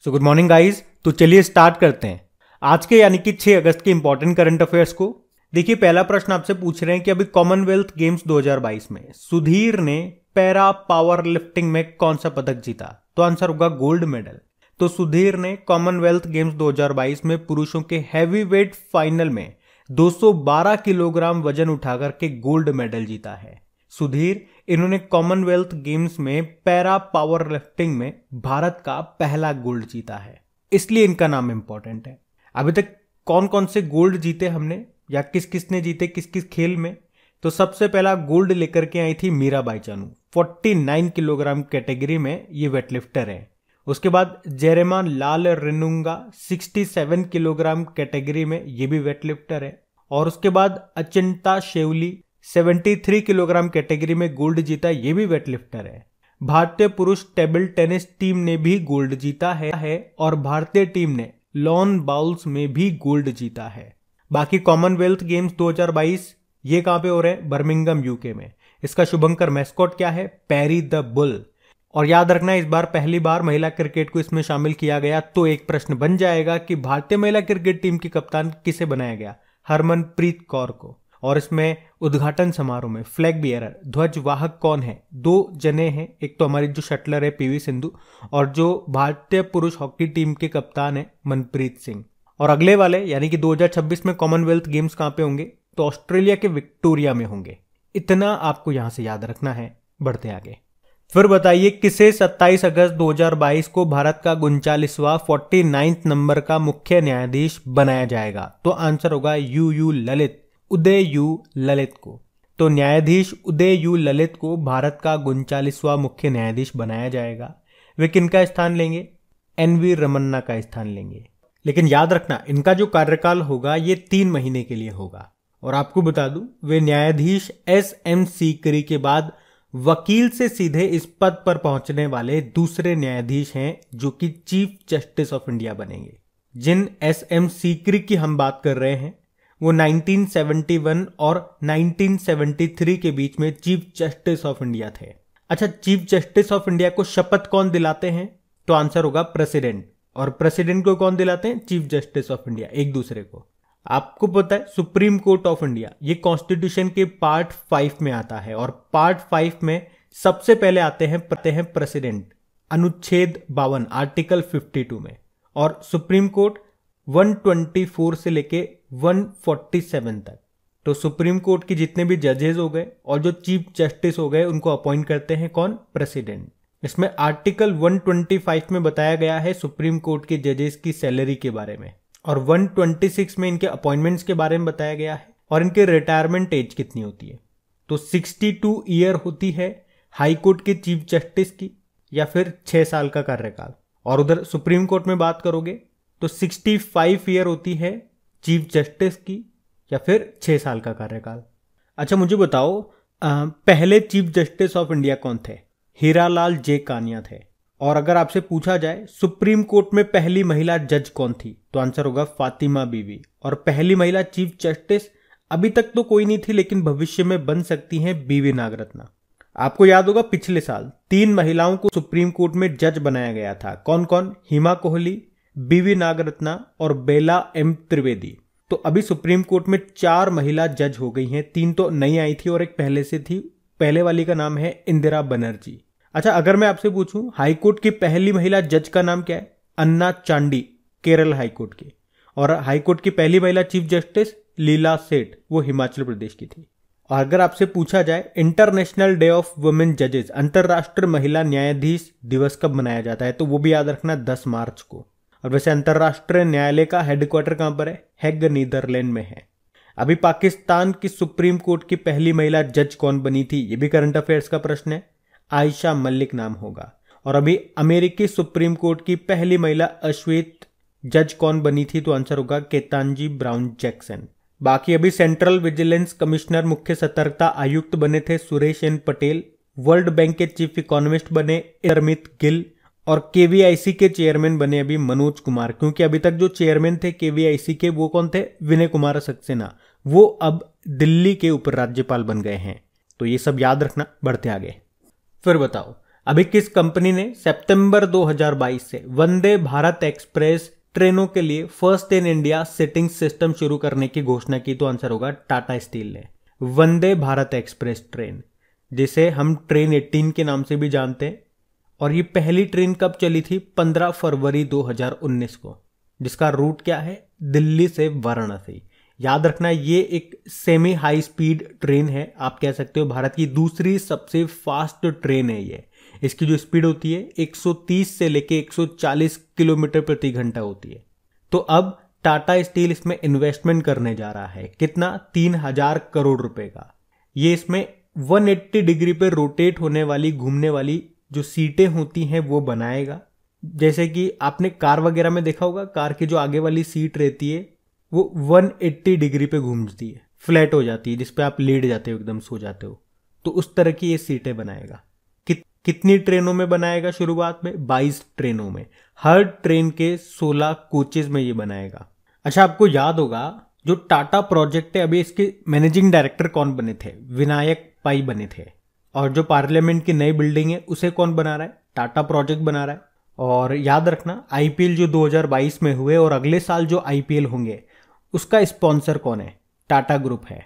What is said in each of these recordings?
So good morning guys. तो चलिए start करते हैं आज के यानी कि 6 अगस्त के इंपॉर्टेंट करंट अफेयर्स को। देखिए, पहला प्रश्न आपसे पूछ रहे हैं कि अभी कॉमनवेल्थ गेम्स 2022 में सुधीर ने पैरा पावर लिफ्टिंग में कौन सा पदक जीता? तो आंसर होगा गोल्ड मेडल। तो सुधीर ने कॉमनवेल्थ गेम्स 2022 में पुरुषों के हैवी वेट फाइनल में 212 किलोग्राम वजन उठाकर के गोल्ड मेडल जीता है। सुधीर, इन्होंने कॉमनवेल्थ गेम्स में पैरा पावर लिफ्टिंग में भारत का पहला गोल्ड जीता है, इसलिए इनका नाम इंपॉर्टेंट है। अभी तक कौन कौन से गोल्ड जीते हमने, या किस किस ने जीते किस किस खेल में? तो सबसे पहला गोल्ड लेकर के आई थी मीराबाई चानू, 49 किलोग्राम कैटेगरी में ये वेटलिफ्टर है। उसके बाद जेरेमा लाल रेनुंगा 67 किलोग्राम कैटेगरी में ये भी वेटलिफ्टर है। और उसके बाद अचिंता शेवली 73 किलोग्राम कैटेगरी में गोल्ड जीता, ये भी वेटलिफ्टर है। भारतीय पुरुष टेबल टेनिस टीम ने भी गोल्ड जीता है और भारतीय टीम ने लॉन बाउल्स में भी गोल्ड जीता है। बाकी कॉमनवेल्थ गेम्स 2022 ये कहां पे हो रहे हैं? बर्मिंघम यूके में। इसका शुभंकर मैस्कॉट क्या है? पैरी द बुल। और याद रखना, इस बार पहली बार महिला क्रिकेट को इसमें शामिल किया गया, तो एक प्रश्न बन जाएगा कि भारतीय महिला क्रिकेट टीम की कप्तान किसे बनाया गया? हरमनप्रीत कौर को। और इसमें उद्घाटन समारोह में फ्लैग बियरर ध्वज वाहक कौन है? 2 जने हैं, एक तो हमारी जो शटलर है पीवी सिंधु, और जो भारतीय पुरुष हॉकी टीम के कप्तान है मनप्रीत सिंह। और अगले वाले यानी कि 2026 में कॉमनवेल्थ गेम्स कहां पे होंगे? तो ऑस्ट्रेलिया के विक्टोरिया में होंगे। इतना आपको यहां से याद रखना है। बढ़ते आगे। फिर बताइए, किसे 27 अगस्त 2022 को भारत का 39वां 49 नंबर का मुख्य न्यायाधीश बनाया जाएगा? तो आंसर होगा you Lalit, Uday you Lalit को। तो न्यायाधीश उदय यू ललित को भारत का 39वां मुख्य न्यायाधीश बनाया जाएगा। वे किनका स्थान लेंगे? एनवी रमन्ना का स्थान लेंगे। लेकिन याद रखना, इनका जो कार्यकाल होगा ये 3 महीने के लिए होगा। और आपको बता दूं, वे न्यायाधीश एस.एम. सीकरी के बाद वकील से सीधे इस पद पर पहुंचने वाले दूसरे न्यायाधीश हैं जो कि चीफ जस्टिस ऑफ इंडिया बनेंगे। जिन एस.एम. सीकरी की हम बात कर रहे हैं वो 1971 और 1973 के बीच में चीफ जस्टिस ऑफ इंडिया थे। अच्छा, चीफ जस्टिस ऑफ इंडिया को शपथ कौन दिलाते हैं? तो आंसर होगा प्रेसिडेंट। और प्रेसिडेंट को कौन दिलाते हैं? चीफ जस्टिस ऑफ इंडिया, एक दूसरे को। आपको पता है, सुप्रीम कोर्ट ऑफ इंडिया ये कॉन्स्टिट्यूशन के पार्ट 5 में आता है, और पार्ट 5 में सबसे पहले आते हैं प्रेसिडेंट, अनुच्छेद 52 आर्टिकल 52 में। और सुप्रीम कोर्ट 124 से लेके 147 तक। तो सुप्रीम कोर्ट के जितने भी जजेस हो गए और जो चीफ जस्टिस हो गए उनको अपॉइंट करते हैं कौन? प्रेसिडेंट। इसमें आर्टिकल 125 में बताया गया है सुप्रीम कोर्ट के जजेस की सैलरी के बारे में, और 126 में इनके अपॉइंटमेंट्स के बारे में बताया गया है, और इनके रिटायरमेंट एज कितनी होती है। तो 62 ईयर होती है हाई कोर्ट के चीफ जस्टिस की, या फिर 6 साल का कार्यकाल। और उधर सुप्रीम कोर्ट में बात करोगे तो 65 ईयर होती है चीफ जस्टिस की, या फिर 6 साल का कार्यकाल। अच्छा, मुझे बताओ, पहले चीफ जस्टिस ऑफ इंडिया कौन थे? हीरालाल जे कानिया थे। और अगर आपसे पूछा जाए सुप्रीम कोर्ट में पहली महिला जज कौन थी? तो आंसर होगा फातिमा बीवी। और पहली महिला चीफ जस्टिस अभी तक तो कोई नहीं थी, लेकिन भविष्य में बन सकती हैं बीवी नागरत्ना। आपको याद होगा पिछले साल 3 महिलाओं को सुप्रीम कोर्ट में जज बनाया गया था। कौन कौन? हिमा कोहली, बीवी नागरत्ना और बेला एम त्रिवेदी। तो अभी सुप्रीम कोर्ट में 4 महिला जज हो गई हैं, 3 तो नई आई थी और एक पहले से थी। पहले वाली का नाम है इंदिरा बनर्जी। अच्छा, अगर मैं आपसे पूछूं हाईकोर्ट की पहली महिला जज का नाम क्या है? अन्ना चांडी, केरल हाईकोर्ट की। और हाईकोर्ट की पहली महिला चीफ जस्टिस लीला सेठ, वो हिमाचल प्रदेश की थी। और अगर आपसे पूछा जाए इंटरनेशनल डे ऑफ वुमेन जजेस, अंतरराष्ट्रीय महिला न्यायाधीश दिवस कब मनाया जाता है? तो वो भी याद रखना 10 मार्च को। और वैसे अंतरराष्ट्रीय न्यायालय का हेडक्वार्टर कहां पर है? हैग, नीदरलैंड में है। अभी पाकिस्तान की सुप्रीम कोर्ट की पहली महिला जज कौन बनी थी? ये भी करंट अफेयर्स का प्रश्न है। आयशा मलिक नाम होगा। और अभी अमेरिकी सुप्रीम कोर्ट की पहली महिला अश्वेत जज कौन बनी थी? तो आंसर होगा केतांजी ब्राउन जैक्सन। बाकी अभी सेंट्रल विजिलेंस कमिश्नर, मुख्य सतर्कता आयुक्त बने थे Suresh N Patel. World bank के चीफ इकोनॉमिस्ट बने अमित गिल। और केवीआईसी के चेयरमैन बने अभी मनोज कुमार, क्योंकि अभी तक जो चेयरमैन थे केवीआईसी के वो कौन थे? विनय कुमार सक्सेना। वो अब दिल्ली के उपराज्यपाल बन गए हैं। तो ये सब याद रखना। बढ़ते आगे। फिर बताओ, अभी किस कंपनी ने सितंबर 2022 से वंदे भारत एक्सप्रेस ट्रेनों के लिए first in India sitting system शुरू करने की घोषणा की? तो आंसर होगा टाटा स्टील ने। वंदे भारत एक्सप्रेस ट्रेन, जिसे हम ट्रेन 18 के नाम से भी जानते हैं, और ये पहली ट्रेन कब चली थी? 15 फरवरी 2019 को, जिसका रूट क्या है? दिल्ली से वाराणसी। याद रखना, ये एक सेमी हाई स्पीड ट्रेन है, आप कह सकते हो भारत की दूसरी सबसे फास्ट ट्रेन है ये। इसकी जो स्पीड होती है 130 से लेके 140 किलोमीटर प्रति घंटा होती है। तो अब टाटा स्टील इसमें इन्वेस्टमेंट करने जा रहा है, कितना? 3000 करोड़ रुपए का। ये इसमें 180 डिग्री पे रोटेट होने वाली, घूमने वाली जो सीटें होती हैं वो बनाएगा। जैसे कि आपने कार वगैरह में देखा होगा, कार की जो आगे वाली सीट रहती है वो 180 डिग्री पे घूमती है, फ्लैट हो जाती है, जिसपे आप लेट जाते हो, एकदम सो जाते हो। तो उस तरह की ये सीटें बनाएगा। कितनी ट्रेनों में बनाएगा? शुरुआत में 22 ट्रेनों में, हर ट्रेन के 16 कोचेज में ये बनाएगा। अच्छा, आपको याद होगा जो टाटा प्रोजेक्ट है, अभी इसके मैनेजिंग डायरेक्टर कौन बने थे? विनायक पाई बने थे। और जो पार्लियामेंट की नई बिल्डिंग है उसे कौन बना रहा है? टाटा प्रोजेक्ट बना रहा है। और याद रखना, आईपीएल जो 2022 में हुए और अगले साल जो आईपीएल होंगे उसका स्पॉन्सर कौन है? टाटा ग्रुप है।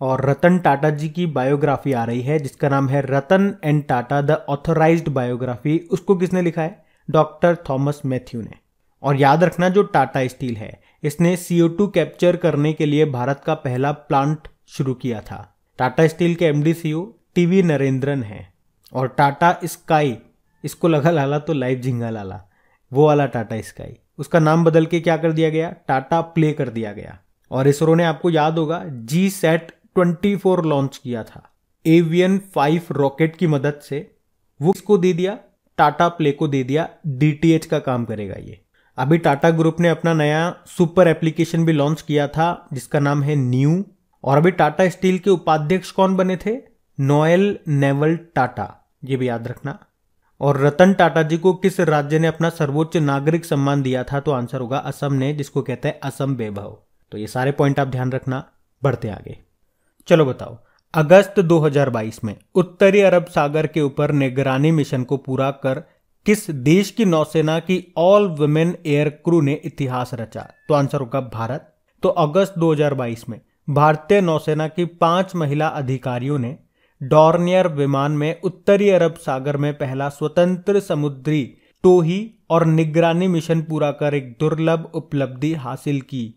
और रतन टाटा जी की बायोग्राफी आ रही है जिसका नाम है Ratan and Tata the authorised biography. उसको किसने लिखा है? डॉक्टर थॉमस मैथ्यू ने। और याद रखना, जो टाटा स्टील है इसने CO2 कैप्चर करने के लिए भारत का पहला प्लांट शुरू किया था। टाटा स्टील के MD CEO टीवी नरेंद्रन है। और टाटा स्काई, इसको लगा लाला तो लाइव झिंगा लाला, वो वाला टाटा स्काई, उसका नाम बदल के क्या कर दिया गया? टाटा प्ले कर दिया गया। और इसरो ने, आपको याद होगा, GSAT-24 लॉन्च किया था एवियन 5 रॉकेट की मदद से। वो किसको दे दिया? टाटा प्ले को दे दिया। DTH का काम करेगा ये। अभी टाटा ग्रुप ने अपना नया सुपर एप्लीकेशन भी लॉन्च किया था जिसका नाम है न्यू। और अभी टाटा स्टील के उपाध्यक्ष कौन बने थे? नोएल नेवल टाटा, ये भी याद रखना। और रतन टाटा जी को किस राज्य ने अपना सर्वोच्च नागरिक सम्मान दिया था? तो आंसर होगा असम ने, जिसको कहते हैं असम वैभव। तो ये सारे पॉइंट आप ध्यान रखना। बढ़ते आगे, चलो बताओ, अगस्त 2022 में उत्तरी अरब सागर के ऊपर निगरानी मिशन को पूरा कर किस देश की नौसेना की ऑल वुमेन एयर क्रू ने इतिहास रचा? तो आंसर होगा भारत। तो अगस्त 2022 में भारतीय नौसेना की 5 महिला अधिकारियों ने डॉर्नियर विमान में उत्तरी अरब सागर में पहला स्वतंत्र समुद्री टोही और निगरानी मिशन पूरा कर एक दुर्लभ उपलब्धि हासिल की।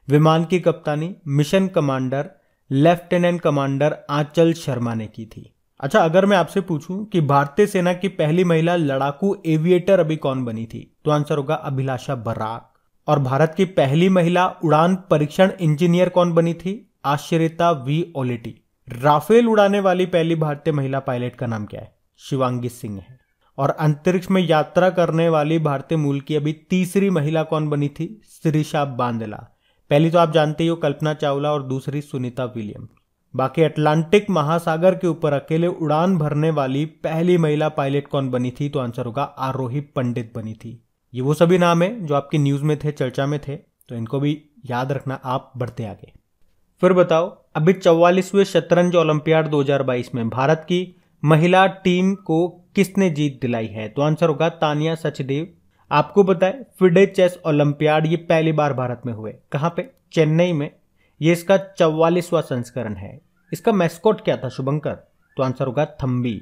विमान की कप्तानी मिशन कमांडर लेफ्टिनेंट कमांडर आंचल शर्मा ने की थी। अच्छा, अगर मैं आपसे पूछूं कि भारतीय सेना की पहली महिला लड़ाकू एविएटर अभी कौन बनी थी? तो आंसर होगा अभिलाषा बराक। और भारत की पहली महिला उड़ान परीक्षण इंजीनियर कौन बनी थी? आश्रिता V ओलेटी। राफेल उड़ाने वाली पहली भारतीय महिला पायलट का नाम क्या है? शिवांगी सिंह है। और अंतरिक्ष में यात्रा करने वाली भारतीय मूल की अभी तीसरी महिला कौन बनी थी? शिरीषा बांदला। पहली तो आप जानते ही हो, कल्पना चावला, और दूसरी सुनीता विलियम। बाकी अटलांटिक महासागर के ऊपर अकेले उड़ान भरने वाली पहली महिला पायलट कौन बनी थी? तो आंसर होगा आरोही पंडित बनी थी। ये वो सभी नाम है जो आपकी न्यूज में थे, चर्चा में थे, तो इनको भी याद रखना आप। बढ़ते आगे, फिर बताओ, अभी 44वें शतरंज ओलंपियाड 2022 में भारत की महिला टीम को किसने जीत दिलाई है? तो आंसर होगा तानिया सचदेव। आपको पता है फिडे चेस ओलंपियाड ये पहली बार भारत में हुए। कहां पे? चेन्नई में। ये इसका 44वां संस्करण है। इसका मैस्कॉट क्या था शुभंकर? तो आंसर होगा थम्बी।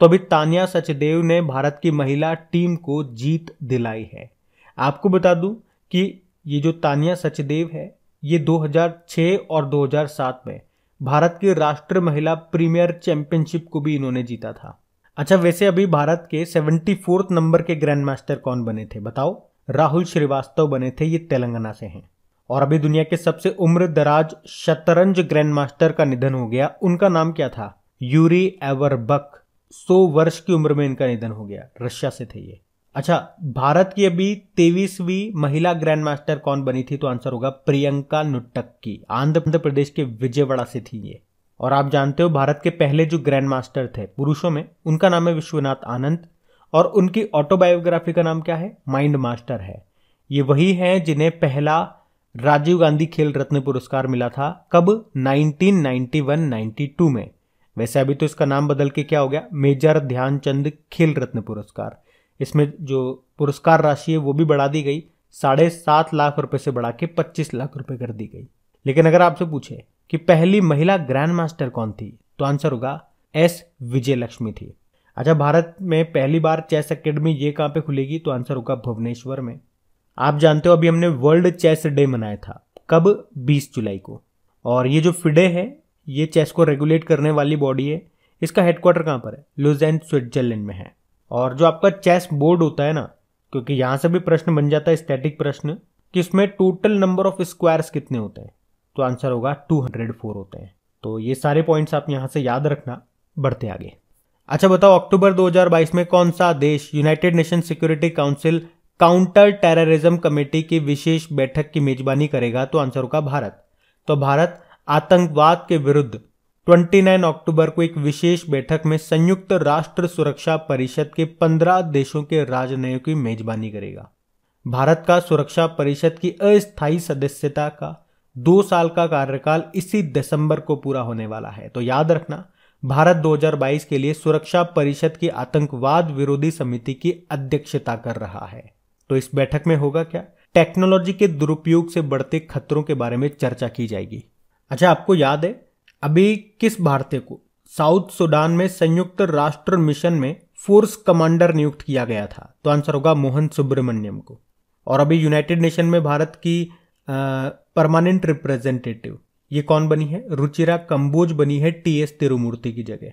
तो अभी तानिया सचदेव ने भारत की महिला टीम को जीत दिलाई है। आपको बता दूं कि ये जो तानिया सचदेव है ये 2006 और 2007 में भारत की राष्ट्रीय महिला प्रीमियर चैंपियनशिप को भी इन्होंने जीता था। अच्छा, वैसे अभी भारत के 74 नंबर के ग्रैंड मास्टर कौन बने थे बताओ? राहुल श्रीवास्तव बने थे, ये तेलंगाना से हैं। और अभी दुनिया के सबसे उम्र दराज शतरंज ग्रैंड मास्टर का निधन हो गया। उनका नाम क्या था? यूरी एवरबक। 100 वर्ष की उम्र में इनका निधन हो गया। रशिया से थे ये। अच्छा, भारत की अभी 23वीं महिला ग्रैंड मास्टर कौन बनी थी? तो आंसर होगा प्रियंका नुट्टक्की। आंध्र प्रदेश के विजयवाड़ा से थी ये। और आप जानते हो भारत के पहले जो ग्रैंड मास्टर थे पुरुषों में, उनका नाम है विश्वनाथ आनंद। और उनकी ऑटोबायोग्राफी का नाम क्या है? माइंड मास्टर है। ये वही हैं जिन्हें पहला राजीव गांधी खेल रत्न पुरस्कार मिला था। कब? 1991-92 में। वैसे अभी तो इसका नाम बदल के क्या हो गया, मेजर ध्यानचंद खेल रत्न पुरस्कार। इसमें जो पुरस्कार राशि है वो भी बढ़ा दी गई, 7.5 लाख रुपए से बढ़ा के 25 लाख रुपए कर दी गई। लेकिन अगर आपसे पूछे कि पहली महिला ग्रैंड मास्टर कौन थी, तो आंसर होगा एस विजयलक्ष्मी थी। अच्छा, भारत में पहली बार चेस एकेडमी ये कहाँ पे खुलेगी, तो आंसर होगा भुवनेश्वर में। आप जानते हो अभी हमने वर्ल्ड चेस डे मनाया था, कब, 20 जुलाई को। और ये जो फिडे है ये चेस को रेगुलेट करने वाली बॉडी है, इसका हेडक्वार्टर कहाँ पर है, लुज़ेन स्विट्जरलैंड में है। और जो आपका चेस बोर्ड होता है ना, क्योंकि यहां से भी प्रश्न बन जाता है स्टैटिक प्रश्न कि इसमें टोटल नंबर ऑफ स्क्वायर्स कितने होते हैं, तो आंसर होगा 204 होते हैं। तो ये सारे पॉइंट्स आप यहां से याद रखना। बढ़ते आगे। अच्छा बताओ, अक्टूबर 2022 में कौन सा देश United nation security council counter terrorism committee की विशेष बैठक की मेजबानी करेगा, तो आंसर होगा भारत। तो भारत आतंकवाद के विरुद्ध 29 अक्टूबर को एक विशेष बैठक में संयुक्त राष्ट्र सुरक्षा परिषद के 15 देशों के राजनयिकों की मेजबानी करेगा। भारत का सुरक्षा परिषद की अस्थायी सदस्यता का 2 साल का कार्यकाल इसी दिसंबर को पूरा होने वाला है। तो याद रखना, भारत 2022 के लिए सुरक्षा परिषद की आतंकवाद विरोधी समिति की अध्यक्षता कर रहा है। तो इस बैठक में होगा क्या, टेक्नोलॉजी के दुरुपयोग से बढ़ते खतरों के बारे में चर्चा की जाएगी। अच्छा, आपको याद है अभी किस भारतीय को साउथ सूडान में संयुक्त राष्ट्र मिशन में फोर्स कमांडर नियुक्त किया गया था, तो आंसर होगा मोहन सुब्रमण्यम को। और अभी यूनाइटेड नेशन में भारत की परमानेंट रिप्रेजेंटेटिव ये कौन बनी है, रुचिरा कंबोज बनी है टीएस तिरुमूर्ति की जगह।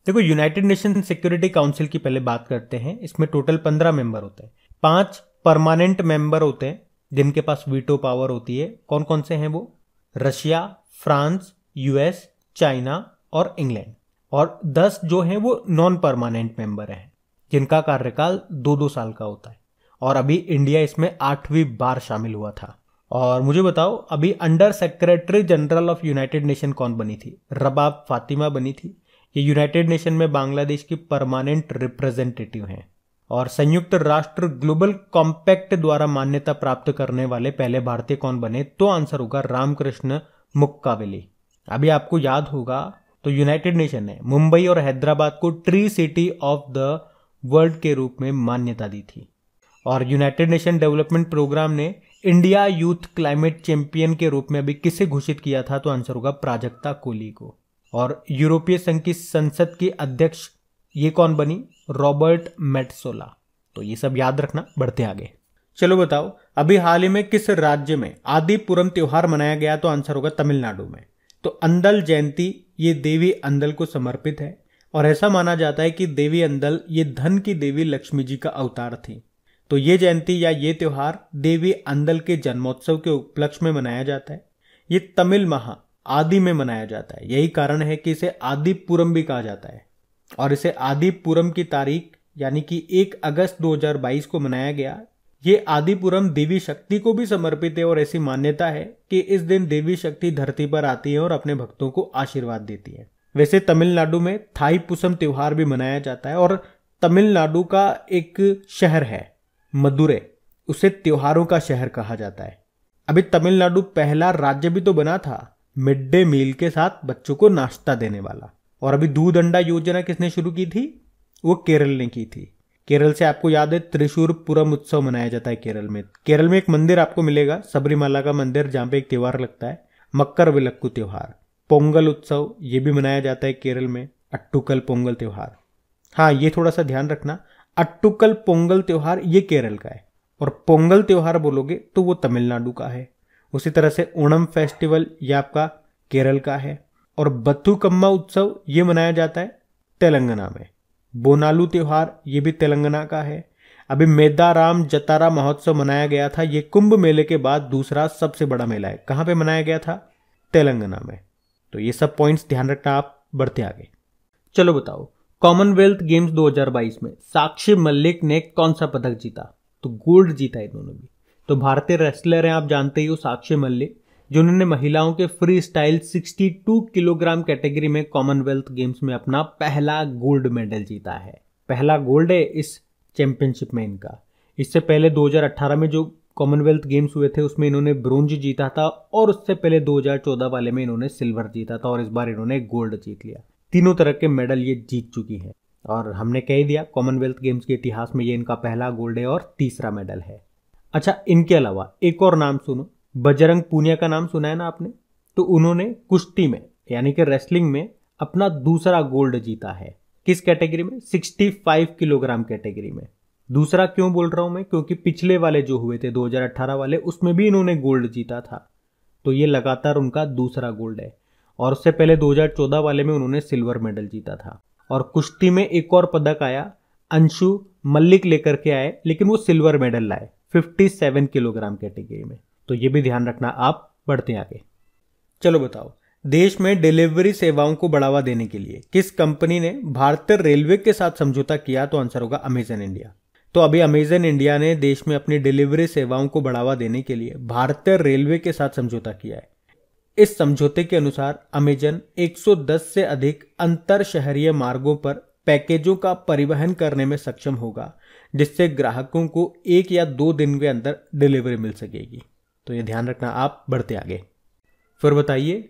देखो, यूनाइटेड नेशन सिक्योरिटी काउंसिल की पहले बात करते हैं। इसमें टोटल 15 मेंबर होते हैं, 5 परमानेंट मेंबर होते हैं जिनके पास वीटो पावर होती है। कौन कौन से हैं वो, रशिया, फ्रांस, यूएस, चाइना और इंग्लैंड। और 10 जो हैं वो नॉन परमानेंट मेंबर हैं जिनका कार्यकाल 2-2 साल का होता है। और अभी इंडिया इसमें 8वीं बार शामिल हुआ था। और मुझे बताओ, अभी under secretary general of United nation कौन बनी थी, रबाब फातिमा बनी थी। ये यूनाइटेड नेशन में बांग्लादेश की परमानेंट रिप्रेजेंटेटिव हैं। और संयुक्त राष्ट्र ग्लोबल कॉम्पैक्ट द्वारा मान्यता प्राप्त करने वाले पहले भारतीय कौन बने, तो आंसर होगा रामकृष्ण मुक्कावेली। अभी आपको याद होगा तो यूनाइटेड नेशन ने मुंबई और हैदराबाद को tree city of the world के रूप में मान्यता दी थी। और यूनाइटेड नेशन डेवलपमेंट प्रोग्राम ने इंडिया यूथ क्लाइमेट चैंपियन के रूप में अभी किसे घोषित किया था, तो आंसर होगा प्राजक्ता कोहली को। और यूरोपीय संघ की संसद की अध्यक्ष ये कौन बनी, रॉबर्ट मेट्सोला। तो ये सब याद रखना। बढ़ते आगे। चलो बताओ, अभी हाल ही में किस राज्य में आदिपुरम त्योहार मनाया गया, तो आंसर होगा तमिलनाडु में। तो अंदल जयंती ये देवी अंदल को समर्पित है। और ऐसा माना जाता है कि देवी अंदल ये धन की देवी लक्ष्मी जी का अवतार थी। तो ये जयंती या ये त्योहार देवी अंदल के जन्मोत्सव के उपलक्ष्य में मनाया जाता है। ये तमिल माह आदि में मनाया जाता है, यही कारण है कि इसे आदिपुरम भी कहा जाता है। और इसे आदिपुरम की तारीख यानी कि 1 अगस्त 2022 को मनाया गया। ये आदिपुरम देवी शक्ति को भी समर्पित है और ऐसी मान्यता है कि इस दिन देवी शक्ति धरती पर आती है और अपने भक्तों को आशीर्वाद देती है। वैसे तमिलनाडु में थाई पुसम त्योहार भी मनाया जाता है। और तमिलनाडु का एक शहर है मदुरै, उसे त्योहारों का शहर कहा जाता है। अभी तमिलनाडु पहला राज्य भी तो बना था मिड डे मील के साथ बच्चों को नाश्ता देने वाला। और अभी दूध अंडा योजना किसने शुरू की थी, वो केरल ने की थी। केरल से आपको याद है त्रिशूर पुरम उत्सव मनाया जाता है केरल में। केरल में एक मंदिर आपको मिलेगा, सबरीमाला का मंदिर, जहां पे एक त्योहार लगता है मक्कर विलक्कू त्योहार। पोंगल उत्सव ये भी मनाया जाता है केरल में, अट्टुकल पोंगल त्योहार। हाँ, ये थोड़ा सा ध्यान रखना, अट्टुकल पोंगल त्योहार ये केरल का है और पोंगल त्योहार बोलोगे तो वो तमिलनाडु का है। उसी तरह से ओणम फेस्टिवल ये आपका केरल का है। और बथुकम्मा उत्सव ये मनाया जाता है तेलंगाना में। बोनालू त्योहार ये भी तेलंगाना का है। अभी मेदाराम जतारा महोत्सव मनाया गया था, ये कुंभ मेले के बाद दूसरा सबसे बड़ा मेला है। कहाँ पे मनाया गया था, तेलंगाना में। तो ये सब पॉइंट्स ध्यान रखना आप। बढ़ते आगे। चलो बताओ, कॉमनवेल्थ गेम्स 2022 में साक्षी मलिक ने कौन सा पदक जीता, तो गोल्ड जीता इन्होंने भी। तो भारतीय रेसलर हैं, आप जानते ही हो, साक्षी मलिक, जिन्होंने महिलाओं के फ्री स्टाइल 62 किलोग्राम कैटेगरी में कॉमनवेल्थ गेम्स में अपना पहला गोल्ड मेडल जीता है। पहला गोल्ड है इस चैंपियनशिप में इनका। इससे पहले 2018 में जो कॉमनवेल्थ गेम्स हुए थे उसमें इन्होंने ब्रोंज जीता था और उससे पहले 2014 वाले में इन्होंने सिल्वर जीता था और इस बार इन्होंने गोल्ड जीत लिया। तीनों तरह के मेडल ये जीत चुकी हैं। और हमने कह ही दिया कॉमनवेल्थ गेम्स के इतिहास में ये इनका पहला गोल्ड है और तीसरा मेडल है। अच्छा, इनके अलावा एक और नाम सुनो, बजरंग पूनिया का नाम सुना है ना आपने? तो उन्होंने कुश्ती में यानी कि रेसलिंग में अपना दूसरा गोल्ड जीता है। किस कैटेगरी में? 65 किलोग्राम कैटेगरी में। दूसरा क्यों बोल रहा हूं मैं? क्योंकि पिछले वाले जो हुए थे 2018 वाले, उसमें भी इन्होंने गोल्ड जीता था। तो ये लगातार उनका दूसरा गोल्ड है। और उससे पहले 2014 वाले में उन्होंने सिल्वर मेडल जीता था। और कुश्ती में एक और पदक आया, अंशु मल्लिक लेकर के आए, लेकिन वो सिल्वर मेडल लाए 57 किलोग्राम कैटेगरी में। तो ये भी ध्यान रखना। आप बढ़ते हैं आगे। चलो बताओ, देश में डिलीवरी सेवाओं को बढ़ावा देने के लिए किस कंपनी ने भारतीय रेलवे के साथ समझौता किया? तो आंसर होगा अमेजन इंडिया। तो अभी अमेजन इंडिया ने देश में अपनी डिलीवरी सेवाओं को बढ़ावा देने के लिए भारतीय रेलवे के साथ समझौता किया है। इस समझौते के अनुसार अमेजन 110 से अधिक अंतर शहरीय मार्गों पर पैकेजों का परिवहन करने में सक्षम होगा, जिससे ग्राहकों को 1 या 2 दिन के अंदर डिलीवरी मिल सकेगी। तो ये ध्यान रखना। आप बढ़ते आगे। फिर बताइए,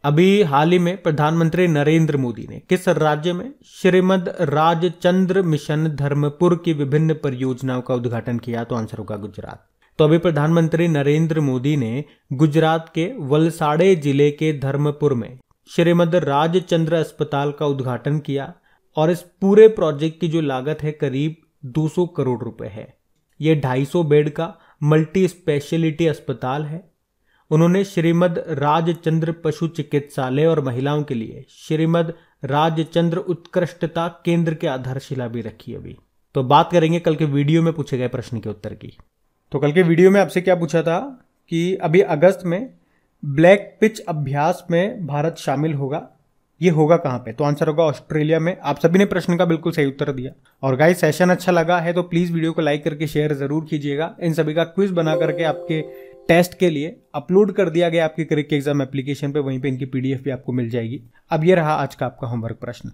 अभी हाल ही में प्रधानमंत्री नरेंद्र मोदी ने किस राज्य में श्रीमद राजचंद्र मिशन धर्मपुर की विभिन्न परियोजनाओं का उद्घाटन किया? तो आंसर होगा गुजरात। तो अभी प्रधानमंत्री नरेंद्र मोदी ने गुजरात के वलसाड़े जिले के धर्मपुर में श्रीमद राजचंद्र अस्पताल का उद्घाटन किया। और इस पूरे प्रोजेक्ट की जो लागत है करीब 200 करोड़ रुपए है। ये 250 बेड का मल्टी स्पेशलिटी अस्पताल है। उन्होंने श्रीमद राजचंद्र पशु चिकित्सालय और महिलाओं के लिए श्रीमद राजचंद्र उत्कृष्टता केंद्र की आधारशिला भी रखी अभी। तो बात करेंगे कल के वीडियो में पूछे गए प्रश्न के उत्तर की। तो कल के वीडियो में आपसे क्या पूछा था कि अभी अगस्त में ब्लैक पिच अभ्यास में भारत शामिल होगा, ये होगा कहां पे? तो आंसर होगा ऑस्ट्रेलिया में। आप सभी ने प्रश्न का बिल्कुल सही उत्तर दिया। और गाइस, सेशन अच्छा लगा है तो प्लीज वीडियो को लाइक करके शेयर जरूर कीजिएगा। इन सभी का क्विज बना करके आपके टेस्ट के लिए अपलोड कर दिया गया आपके क्रिक एग्जाम एप्लीकेशन पे, वहीं पे इनकी PDF भी आपको मिल जाएगी। अब ये रहा आज का आपका होमवर्क प्रश्न।